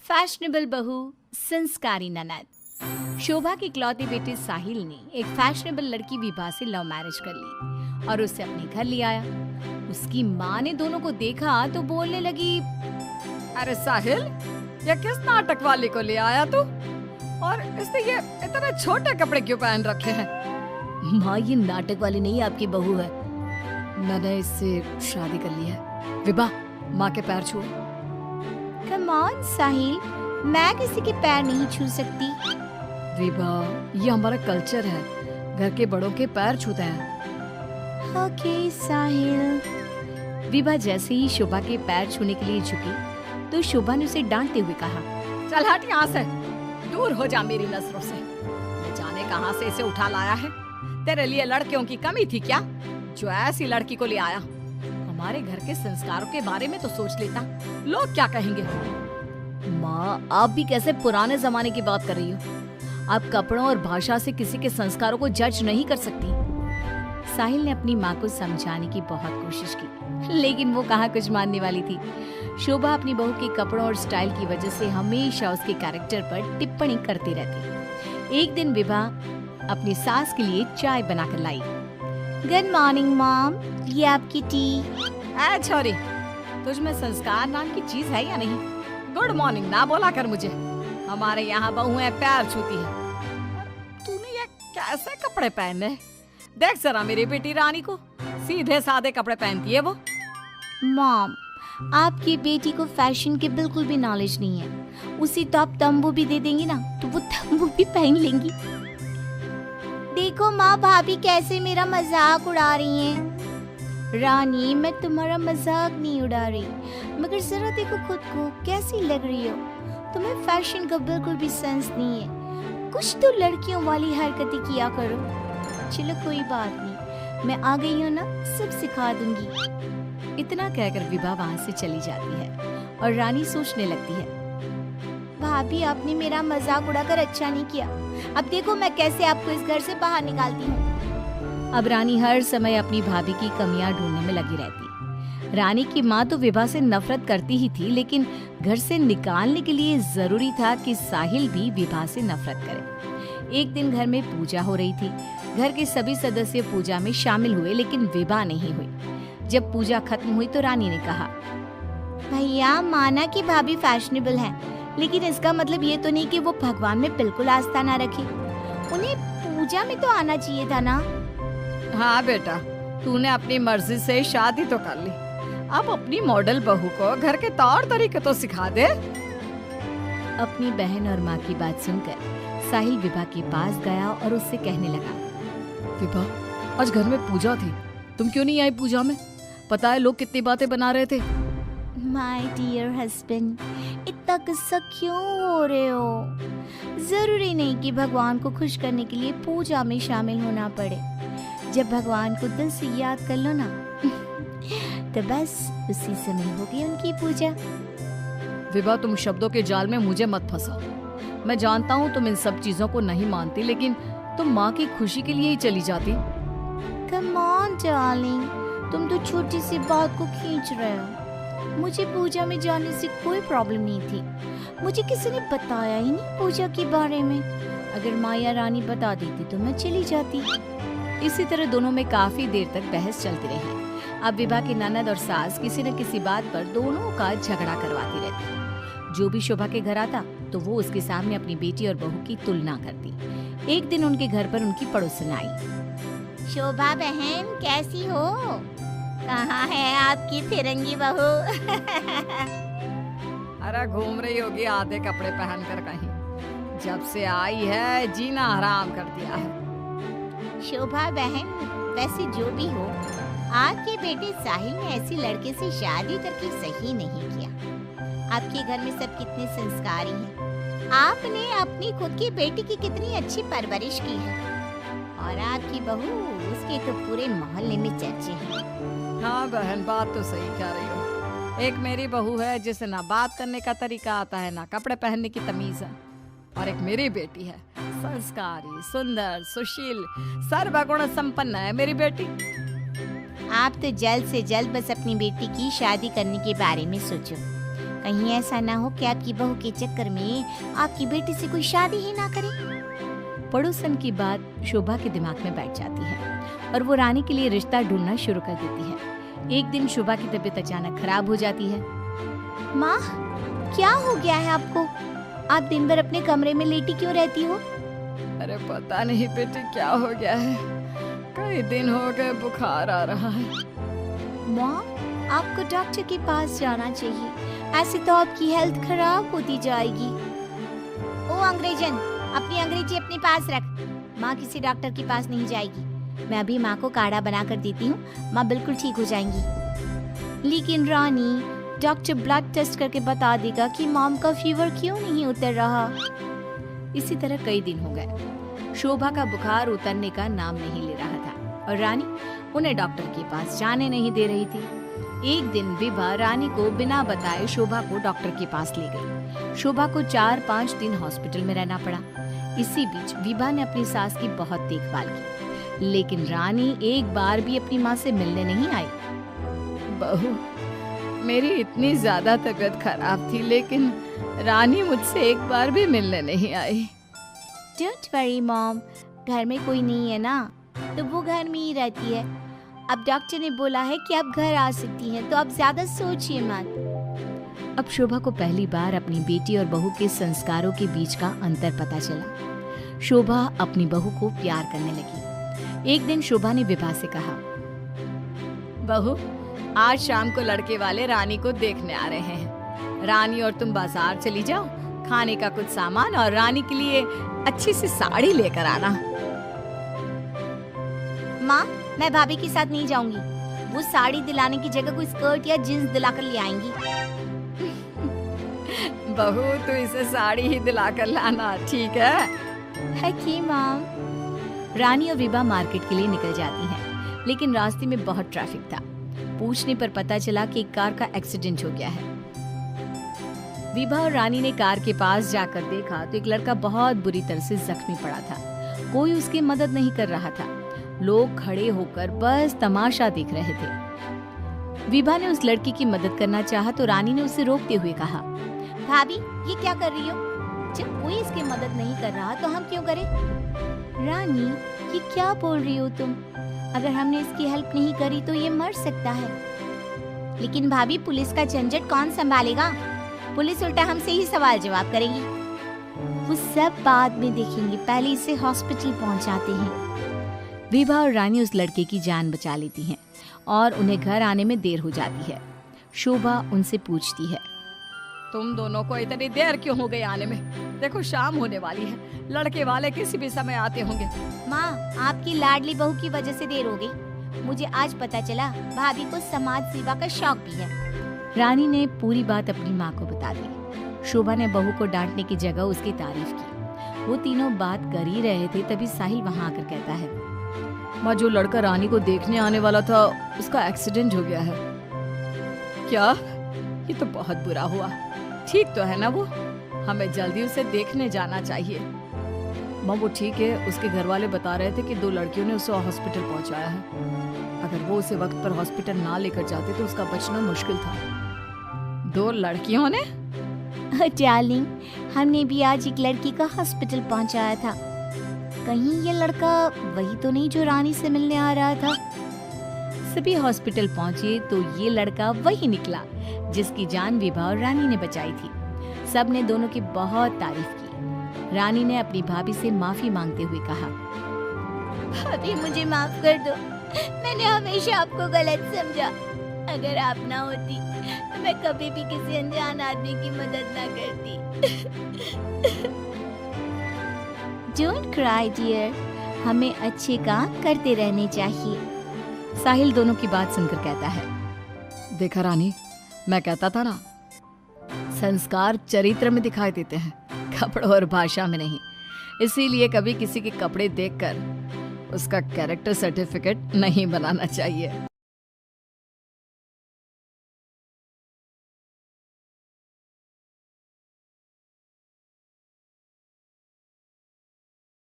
Fashionable बहू, संस्कारी ननद। शोभा की इकलौती बेटे साहिल ने एक फैशनेबल लड़की विभा से लव मैरिज कर ली और उसे अपने घर ले आया। उसकी माँ ने दोनों को देखा तो बोलने लगी, अरे साहिल, ये किस नाटक वाली को ले आया तू? और इसने ये इतने छोटे कपड़े क्यों पहन रखे हैं? माँ, ये नाटक वाली नहीं आपकी बहू है। मैंने इससे शादी कर ली है। विभा, माँ के पैर छुओ। कम ऑन साहिल, मैं किसी के पैर नहीं छू सकती। विभा, ये हमारा कल्चर है, घर के बड़ों के पैर छूते हैं। ओके साहिल। विभा जैसे ही शोभा के पैर छूने के लिए झुकी तो शोभा ने उसे डांटते हुए कहा, चल हट यहाँ से, दूर हो जा मेरी नजरों से। न जाने कहाँ से इसे उठा लाया है। तेरे लिए लड़कियों की कमी थी क्या, जो ऐसी लड़की को ले आया? हमारे घर के संस्कारों के बारे में तो सोच लेता, लोग क्या कहेंगे? माँ, आप भी कैसे पुराने जमाने की बात कर रही हो? आप कपड़ों और भाषा से किसी के संस्कारों को जज नहीं कर सकती। साहिल ने अपनी माँ को समझाने की बहुत कोशिश की, लेकिन वो कहाँ कुछ मानने वाली थी। शोभा अपनी बहू के कपड़ों और स्टाइल की वजह से हमेशा उसके कैरेक्टर पर टिप्पणी करती रहती। एक दिन विभा अपनी सास के लिए चाय बनाकर लाई। गुड मॉर्निंग मॉम, ये आपकी टी। ऐ छोरी, तुझ में संस्कार नाम की चीज है या नहीं? गुड मॉर्निंग ना बोला कर मुझे। हमारे यहाँ बहुएं पैर छूती है। तूने ये कैसे कपड़े पहने? देख जरा मेरी बेटी रानी को, सीधे सादे कपड़े पहनती है वो। मॉम, आपकी बेटी को फैशन की बिल्कुल भी नॉलेज नहीं है। उसी तो आप तंबू भी दे देंगी ना तो वो तंबू भी पहन लेंगी। देखो माँ, भाभी कैसे मेरा मजाक उड़ा रही हैं। रानी, मैं तुम्हारा मजाक नहीं उड़ा रही, मगर जरा देखो खुद को, कैसी लग रही हो। तुम्हें फैशन का बिल्कुल भी सेंस नहीं है। कुछ तो लड़कियों वाली हरकतें किया करो। चलो कोई बात नहीं, मैं आ गई हूँ ना, सब सिखा दूंगी। इतना कहकर विभा वहाँ से चली जाती है और रानी सोचने लगती है, भाभी आपने मेरा मजाक उड़ाकर अच्छा नहीं किया। अब देखो मैं कैसे आपको इस घर से बाहर निकालती हूँ। अब रानी हर समय अपनी भाभी की कमियां ढूंढने में लगी रहती। रानी की माँ तो विभा से नफरत करती ही थी, लेकिन घर से निकालने के लिए जरूरी था कि साहिल भी विभा से नफरत करे। एक दिन घर में पूजा हो रही थी। घर के सभी सदस्य पूजा में शामिल हुए, लेकिन विभा नहीं हुई। जब पूजा खत्म हुई तो रानी ने कहा, भैया माना कि भाभी फैशनेबल है, लेकिन इसका मतलब ये तो नहीं कि वो भगवान में बिल्कुल आस्था ना रखे। उन्हें पूजा में तो आना चाहिए था ना। हाँ बेटा, तूने अपनी मर्जी से शादी तो कर ली, अब अपनी मॉडल बहू को घर के तौर तरीके तो सिखा दे। अपनी बहन और माँ की बात सुनकर साहिल विभा के पास गया और उससे कहने लगा, विभा, आज घर में पूजा थी, तुम क्यों नहीं आई पूजा में? पता है लोग कितनी बातें बना रहे थे। माय डियर हस्बैंड, इतना गुस्सा क्यों हो रहे हो? जरूरी नहीं कि भगवान को खुश करने के लिए पूजा में शामिल होना पड़े। जब भगवान को दिल से याद कर लो ना तो बस उसी समय होगी उनकी पूजा। विभा, तुम शब्दों के जाल में मुझे मत फंसा। मैं जानता हूँ तुम इन सब चीजों को नहीं मानती, लेकिन तुम माँ की खुशी के लिए ही चली जाती। कम ऑन डार्लिंग, तुम तो छोटी सी बात को खींच रहे हो। मुझे पूजा में जाने से कोई प्रॉब्लम नहीं थी। मुझे किसी ने बताया ही नहीं पूजा के बारे में। अगर माया रानी बता देती तो मैं चली जाती। इसी तरह दोनों में काफी देर तक बहस चलती रही। अब विभा की ननद और सास किसी न किसी बात पर दोनों का झगड़ा करवाती रहती। जो भी शोभा के घर आता तो वो उसके सामने अपनी बेटी और बहू की तुलना करती। एक दिन उनके घर पर उनकी पड़ोसन आई। शोभा बहन, कैसी हो? कहाँ है आपकी फिरंगी बहू? अरे घूम रही होगी आधे कपड़े पहनकर कहीं। जब से आई है जीना हराम कर दिया है। शोभा बहन, वैसे जो भी हो, आपके बेटे साहिल ने ऐसी लड़के से शादी करके सही नहीं किया। आपके घर में सब कितने संस्कारी हैं। आपने अपनी खुद की बेटी की कितनी अच्छी परवरिश की है, और आपकी बहू, उसके तो पूरे मोहल्ले में चर्चे हैं। हाँ बहन, बात तो सही कह रही हो। एक मेरी बहू है जिसे ना बात करने का तरीका आता है, ना कपड़े पहनने की तमीज है, और एक मेरी बेटी है, संस्कारी, सुंदर, सुशील, सर्वगुण संपन्न है मेरी बेटी। आप तो जल्द से जल्द बस अपनी बेटी की शादी करने के बारे में सोचो। कहीं ऐसा ना हो कि आपकी बहू के चक्कर में आपकी बेटी से कोई शादी ही ना करे। पड़ोसन की बात शोभा के दिमाग में बैठ जाती है और वो रानी के लिए रिश्ता ढूंढना शुरू कर देती है। एक दिन शोभा की तबीयत अचानक खराब हो जाती है। माँ, क्या हो गया है आपको? आप दिन भर अपने कमरे में लेटी क्यों रहती हो? अरे पता नहीं बेटी क्या हो गया है, कई दिन हो गए बुखार आ रहा है। माँ, आपको डॉक्टर के पास जाना चाहिए, ऐसे तो आपकी हेल्थ खराब होती जाएगी। ओ अंग्रेजन, अपनी अंग्रेजी अपने पास रख। माँ किसी डॉक्टर के पास नहीं जाएगी। मैं अभी माँ को काढ़ा बना कर देती हूँ, माँ बिल्कुल ठीक हो जाएंगी। लेकिन रानी, डॉक्टर ब्लड टेस्ट करके बता देगा कि मॉम का फीवर क्यों नहीं उतर रहा। इसी तरह कई दिन हो गए। शोभा का बुखार उतरने का नाम नहीं ले रहा था और रानी उन्हें डॉक्टर के पास जाने नहीं दे रही थी। एक दिन विभा रानी को बिना बताए शोभा को डॉक्टर के पास ले गई। शोभा को 4-5 दिन हॉस्पिटल में रहना पड़ा। इसी बीच विभा ने अपनी सास की बहुत देखभाल की, लेकिन रानी एक बार भी अपनी माँ से मिलने नहीं आई। बहू, मेरी इतनी ज्यादा तबीयत खराब थी, लेकिन रानी मुझसे एक बार भी मिलने नहीं आई। डोंट वरी मॉम, घर में कोई नहीं है ना, तो वो घर में ही रहती है। अब डॉक्टर ने बोला है कि आप घर आ सकती हैं, तो आप ज्यादा सोचिए मत। अब शोभा को पहली बार अपनी बेटी और बहू के संस्कारों के बीच का अंतर पता चला। शोभा अपनी बहू को प्यार करने लगी। एक दिन शोभा ने विभा से कहा, बहू, आज शाम को लड़के वाले रानी को देखने आ रहे हैं। रानी और तुम बाजार चली जाओ, खाने का कुछ सामान और रानी के लिए अच्छी सी साड़ी लेकर आना। माँ, मैं भाभी के साथ नहीं जाऊंगी। वो साड़ी दिलाने की जगह कोई स्कर्ट या जींस दिलाकर ले आएंगी। बहू, तो इसे साड़ी ही दिलाकर लाना, ठीक है कि माँ। रानी और विभा मार्केट के लिए निकल जाती हैं, लेकिन रास्ते में बहुत ट्रैफिक था। पूछने पर पता चला कि एक कार का एक्सीडेंट हो गया है। विभा और रानी ने कार के पास जाकर देखा तो एक लड़का बहुत बुरी तरह से जख्मी पड़ा था। कोई उसकी मदद नहीं कर रहा था। लोग खड़े होकर बस तमाशा देख रहे थे। विभा ने उस लड़की की मदद करना चाहा तो रानी ने उसे रोकते हुए कहा, भाभी, ये क्या कर रही हो? जब कोई इसकी मदद नहीं कर रहा तो हम क्यों करें? रानी, ये क्या बोल रही हो तुम? अगर हमने इसकी हेल्प नहीं करी तो ये मर सकता है। लेकिन भाभी, पुलिस का झंझट कौन संभालेगा? पुलिस उल्टा हमसे ही सवाल जवाब करेगी। वो सब बाद में देखेंगे, पहले इसे हॉस्पिटल पहुंचाते हैं। विभा और रानी उस लड़के की जान बचा लेती हैं और उन्हें घर आने में देर हो जाती है। शोभा उनसे पूछती है, तुम दोनों को इतनी देर क्यों हो गई आने में? देखो शाम होने वाली है, लड़के वाले किसी भी समय आते होंगे। माँ, आपकी लाडली बहू की वजह से देर हो गई। मुझे आज पता चला भाभी को समाज सेवा का शौक भी है। रानी ने पूरी बात अपनी माँ को बता दी। शोभा ने बहू को डांटने की जगह उसकी तारीफ की। वो तीनों बात कर ही रहे थे, तभी साहिल वहाँ आकर कहता है, माँ, जो लड़का रानी को देखने आने वाला था उसका एक्सीडेंट हो गया है। क्या? ये तो बहुत बुरा हुआ। ठीक तो है ना वो? हमें जल्दी उसे देखने जाना चाहिए। माँ, वो ठीक है, उसके घर वाले बता रहे थे कि 2 लड़कियों ने उसे हॉस्पिटल पहुंचाया है। अगर वो उसे वक्त पर हॉस्पिटल ना लेकर जाते तो उसका बचना मुश्किल था। 2 लड़कियों ने? डार्लिंग, हमने भी आज एक लड़की का हॉस्पिटल पहुंचाया था। कहीं ये लड़का वही तो नहीं जो रानी से मिलने आ रहा था? सभी हॉस्पिटल पहुंचे तो ये लड़का वही निकला जिसकी जान विभा और रानी ने बचाई थी। सब ने दोनों की बहुत तारीफ की। रानी ने अपनी भाभी से माफी मांगते हुए कहा, भाभी, मुझे माफ कर दो। मैंने हमेशा आपको गलत समझा। अगर आप ना होती तो मैं कभी भी किसी अनजान आदमी की मदद ना करती। Don't cry, dear. हमें अच्छे काम करते रहने चाहिए। साहिल दोनों की बात सुनकर कहता है, देखा रानी, मैं कहता था ना, संस्कार चरित्र में दिखाई देते हैं, कपड़ों और भाषा में नहीं। इसीलिए कभी किसी के कपड़े देखकर उसका कैरेक्टर सर्टिफिकेट नहीं बनाना चाहिए।